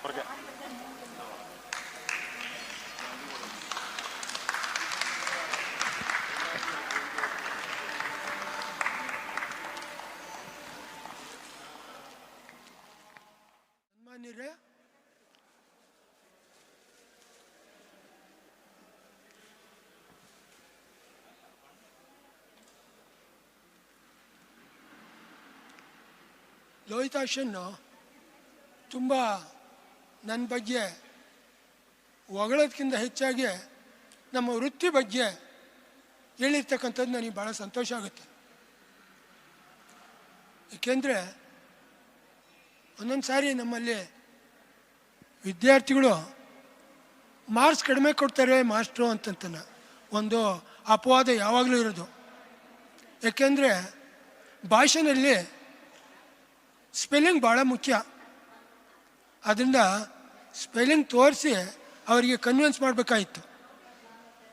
ಹೊರಗೆ ಸನ್ಮಾನ್ಯರೇ, ಲೋಹಿತಾಕ್ಷನ್ನು ತುಂಬ ನನ್ನ ಬಗ್ಗೆ ಹೊಗಳೋದಕ್ಕಿಂತ ಹೆಚ್ಚಾಗಿ ನಮ್ಮ ವೃತ್ತಿ ಬಗ್ಗೆ ಹೇಳಿರ್ತಕ್ಕಂಥದ್ದು ನನಗೆ ಭಾಳ ಸಂತೋಷ ಆಗುತ್ತೆ. ಏಕೆಂದರೆ ಒಂದೊಂದು ಸಾರಿ ನಮ್ಮಲ್ಲಿ ವಿದ್ಯಾರ್ಥಿಗಳು ಮಾರ್ಕ್ಸ್ ಕಡಿಮೆ ಕೊಡ್ತಾರೆ ಮಾಸ್ಟ್ರು ಅಂತಂತನ ಒಂದು ಅಪವಾದ ಯಾವಾಗಲೂ ಇರೋದು. ಏಕೆಂದರೆ ಭಾಷೆಯಲ್ಲಿ ಸ್ಪೆಲ್ಲಿಂಗ್ ಭಾಳ ಮುಖ್ಯ. ಅದರಿಂದ ಸ್ಪೆಲ್ಲಿಂಗ್ ತೋರಿಸಿ ಅವರಿಗೆ ಕನ್ವಿನ್ಸ್ ಮಾಡಬೇಕಾಯಿತು.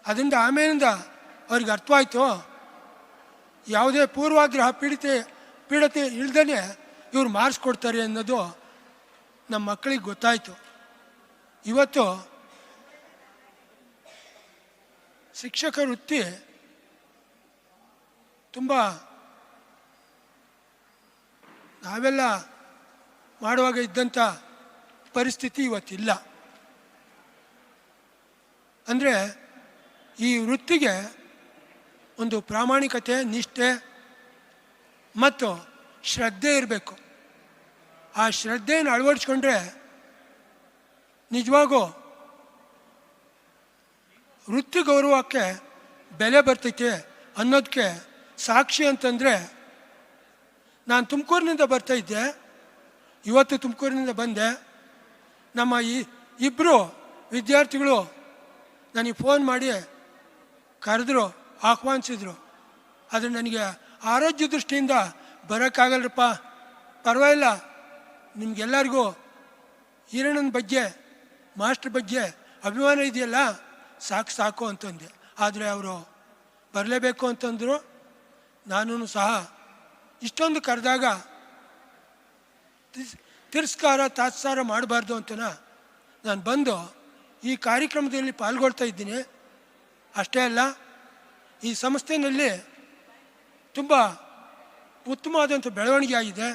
ಅದರಿಂದ ಆಮೇಲಿಂದ ಅವ್ರಿಗೆ ಅರ್ಥವಾಯಿತು, ಯಾವುದೇ ಪೂರ್ವಾಗ್ರಹ ಪೀಡತೆ ಇಲ್ದೇ ಇವ್ರು ಮಾರ್ಕ್ಸ್ ಕೊಡ್ತಾರೆ ಅನ್ನೋದು ನಮ್ಮ ಮಕ್ಕಳಿಗೆ ಗೊತ್ತಾಯಿತು. ಇವತ್ತು ಶಿಕ್ಷಕ ವೃತ್ತಿ ತುಂಬ ನಾವೆಲ್ಲ ಮಾಡುವಾಗ ಇದ್ದಂಥ ಪರಿಸ್ಥಿತಿ ಇವತ್ತಿಲ್ಲ. ಅಂದರೆ ಈ ವೃತ್ತಿಗೆ ಒಂದು ಪ್ರಾಮಾಣಿಕತೆ, ನಿಷ್ಠೆ ಮತ್ತು ಶ್ರದ್ಧೆ ಇರಬೇಕು. ಆ ಶ್ರದ್ಧೆಯನ್ನು ಅಳವಡಿಸ್ಕೊಂಡ್ರೆ ನಿಜವಾಗೂ ವೃತ್ತಿ ಗೌರವಕ್ಕೆ ಬೆಲೆ ಬರ್ತೈತೆ ಅನ್ನೋದಕ್ಕೆ ಸಾಕ್ಷಿ ಅಂತಂದರೆ, ನಾನು ತುಮಕೂರಿನಿಂದ ಬರ್ತಾಯಿದ್ದೆ, ಇವತ್ತು ತುಮಕೂರಿನಿಂದ ಬಂದೆ. ನಮ್ಮ ಇಬ್ಬರು ವಿದ್ಯಾರ್ಥಿಗಳು ನನಗೆ ಫೋನ್ ಮಾಡಿ ಕರೆದ್ರು, ಆಹ್ವಾನಿಸಿದ್ರು. ಆದರೆ ನನಗೆ ಆರೋಗ್ಯ ದೃಷ್ಟಿಯಿಂದ ಬರೋಕ್ಕಾಗಲ್ರಪ್ಪ, ಪರವಾಗಿಲ್ಲ, ನಿಮಗೆಲ್ಲರಿಗೂ ಈರಣ್ಣನ ಬಗ್ಗೆ ಮಾಸ್ಟ್ರ್ ಬಗ್ಗೆ ಅಭಿಮಾನ ಇದೆಯಲ್ಲ, ಸಾಕು ಅಂತಂದೆ. ಆದರೆ ಅವರು ಬರಲೇಬೇಕು ಅಂತಂದರು. ನಾನು ಸಹ ಇಷ್ಟೊಂದು ಕರೆದಾಗ ತಿರಸ್ಕಾರ ತಾತ್ಸಾರ ಮಾಡಬಾರ್ದು ಅಂತನ ನಾನು ಬಂದು ಈ ಕಾರ್ಯಕ್ರಮದಲ್ಲಿ ಪಾಲ್ಗೊಳ್ತಾ ಇದ್ದೀನಿ. ಅಷ್ಟೇ ಅಲ್ಲ, ಈ ಸಂಸ್ಥೆಯಲ್ಲಿ ತುಂಬ ಉತ್ತಮವಾದಂಥ ಬೆಳವಣಿಗೆ ಆಗಿದೆ.